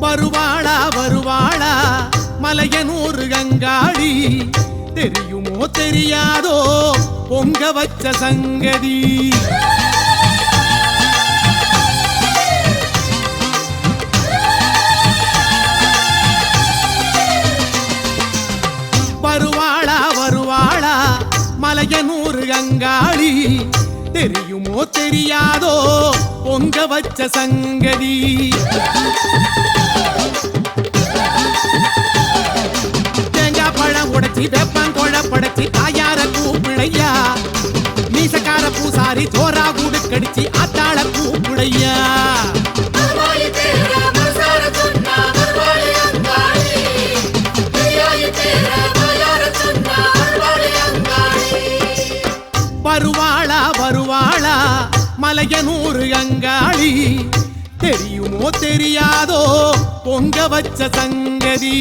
வருவாளா வருவாளா மலையனூர் கங்காளி, தெரியுமோ தெரியாதோ பொங்க வச்ச சங்கதி. வருவாளா வருவாளா மலையனூர் கங்காளி, தெரியுமோ தெரியாதோ பொங்க வச்ச சங்கதி. தேங்காய் பழம் உடைச்சி வெப்பங்கொழ படைச்சி தாயார கூப்பிடையா, மீசக்கார பூசாரி சோரா கூடு கடிச்சு ஆத்தாள கூப்பிடையா. வருவாளா வருவாளா மலையனூர் கங்காளி, தெரியுமோ தெரியாதோ பொங்க வச்ச சங்கதி.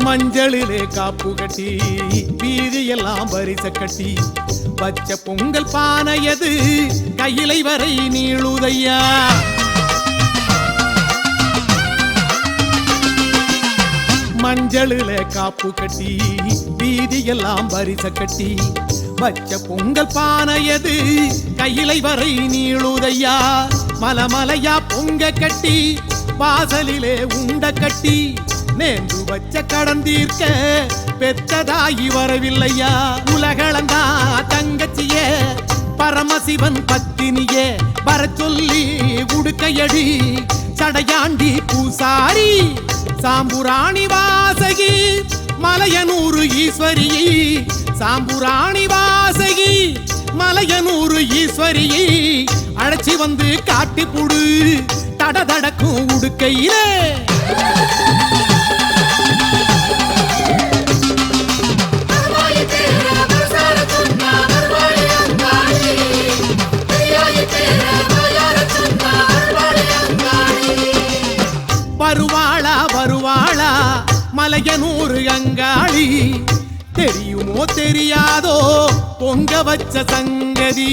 மஞ்சளிலே காப்பு கட்டி வீதியெல்லாம் பரிச கட்டி வச்ச பொங்கல் பானையது கையிலை வரை நீளுதையா. மஞ்சளிலே காப்பு கட்டி வீதியெல்லாம் பரிச கட்டி வச்ச பொங்கல் பானையது கையிலை வரை நீளுதையா. மலமலையா பொங்க கட்டி வாசலிலே உண்ட கட்டி நேர்ந்து வச்ச கடன் தீர்க்க பெற்றதாகி வரவில்லையா. உலகளந்தா தங்கச்சியே பரமசிவன் பத்தினியே வர சொல்லி உடுக்கையடி சடையாண்டி பூசாரி சாம்புராணி வாசகி மலையனூர் ஈஸ்வரி. சாம்புராணி வாசகி மலையனூர் ஈஸ்வரி அழைச்சி வந்து காட்டி புடு தடதடக்கும் உடுக்கையிலே. வருவாளா வருவாளா மலையனூர் கங்காளி, தெரியுமோ தெரியாதோ பொங்க வச்ச சங்கதி.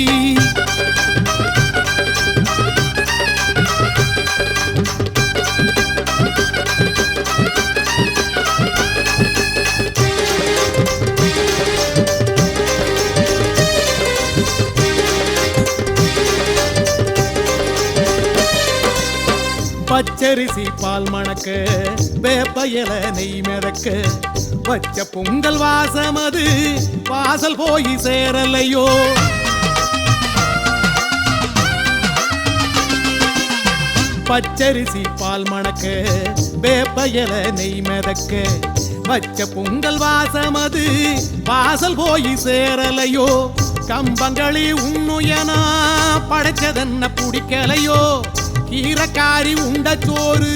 பச்சரிசி பால் மணக்க வேப்பயல நெய் மிதக்க வச்ச பொங்கல் வாசமது வாசல் போய் சேரலையோ. பச்சரிசி பால் மணக்க வேப்பயல நெய் மிதக்க வச்ச பொங்கல் வாசமது வாசல் போய் சேரலையோ. கம்பங்களி உண்ணுயனா படைச்சதென்ன பிடிக்கலையோ. கீரக்காரி உண்ட சோறு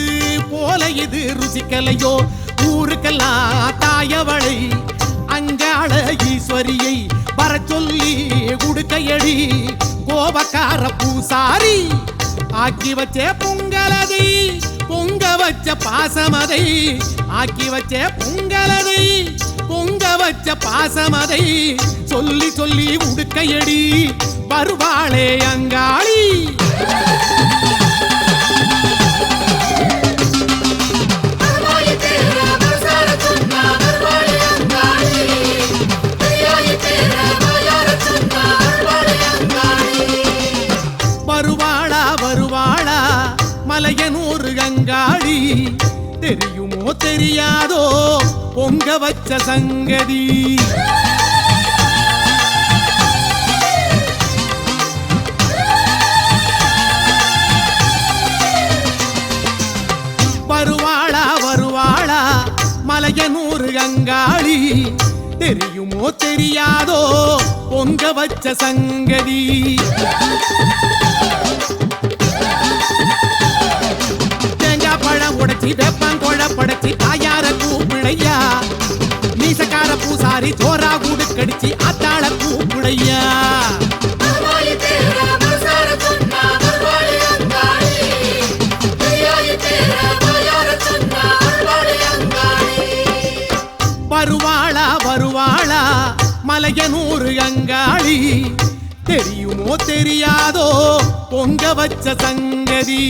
போல இது ருசிக்கலையோ. ஊருக்கெல்லாம் தாயவளை அங்காள ஈஸ்வரியை வர சொல்லி உடுக்கையடி கோபக்கார பூசாரி ஆக்கி வச்ச பொங்கலதை பொங்க வச்ச பாசமதை. ஆக்கி வச்ச பொங்கலதை பொங்க வச்ச பாசமதை சொல்லி சொல்லி உடுக்கையடி வருவாளே அங்காளி. வருவாளா வருவாளா மலையனூர் கங்காளி, தெரியுமோ தெரியாதோ பொங்க வச்ச சங்கதி. அங்காளி தெரியுமோ தெரியாதோ பொங்க வச்ச சங்கதி தேங்காய் பழம் உடைச்சி வேப்பங்கொழ படைச்சி தாயார கூப்பிடையா மீசக்கார பூசாரி சோரா கூடு கடிச்சு ஆத்தாள கூப்பிடையா வருவாளா வருவாளா மலையனூர் அங்காளி தெரியுமோ தெரியாதோ பொங்க வச்ச சங்கதி